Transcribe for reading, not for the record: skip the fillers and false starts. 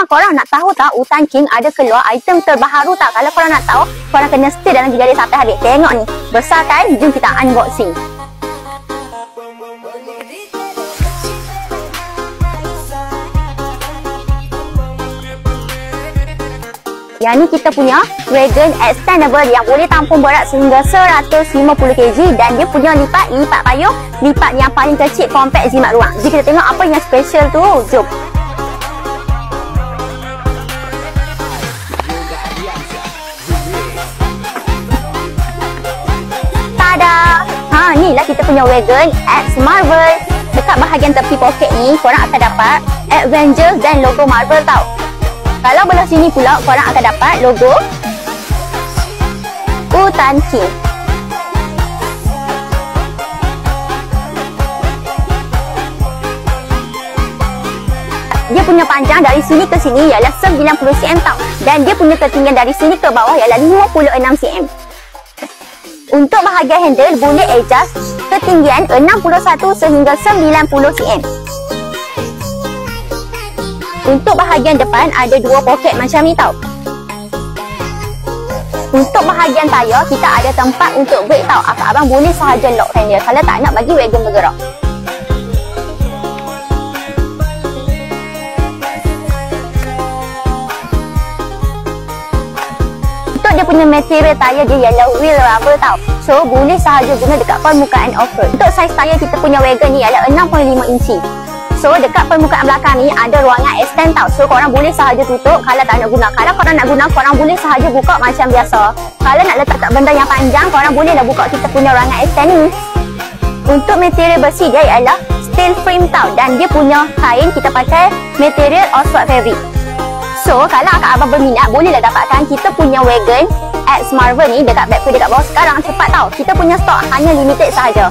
Korang nak tahu tak Utan King ada keluar item terbaru tak? Kalau korang nak tahu, korang kena stay dalam video ni sampai habis. Tengok ni, besar kan? Jom kita unboxing. Yang ni kita punya Wagon Extendable yang boleh tampung berat sehingga 150 kg dan dia punya lipat payung, lipat yang paling kecil, compact, jimat ruang. Jadi kita tengok apa yang special tu. Jom. Tada! Inilah kita punya Wagon X Marvel. Dekat bahagian tepi poket ni korang akan dapat Avengers dan logo Marvel tau. Kalau belah sini pula korang akan dapat logo Utan King. Dia punya panjang dari sini ke sini ialah 90 cm tau. Dan dia punya ketinggian dari sini ke bawah ialah 56 cm. Untuk bahagian handle boleh adjust ketinggian 61 sehingga 90 cm. Untuk bahagian depan ada dua poket macam ni tau. Untuk bahagian tayar kita ada tempat untuk brake tau. Abang boleh sahaja lockkan dia kalau tak nak bagi wagon bergerak. Untuk dia punya material tayar dia ialah wheel rubber tau. So boleh sahaja guna dekat permukaan off-road. Untuk saiz tayar kita punya wagon ni ialah 6.5 inci. So dekat permukaan belakang ni ada ruangan extend tau. So korang boleh sahaja tutup kalau tak nak guna. Kalau korang nak guna, korang boleh sahaja buka macam biasa. Kalau nak letak benda yang panjang, korang bolehlah buka kita punya ruangan extend ni. Untuk material besi dia ialah steel frame tau. Dan dia punya kain kita pakai material Oxford fabric. So kalau akak abang berminat, bolehlah dapatkan kita punya Wagon X Marvel ni dekat backpage dekat bawah sekarang. Cepat tau, kita punya stok hanya limited sahaja.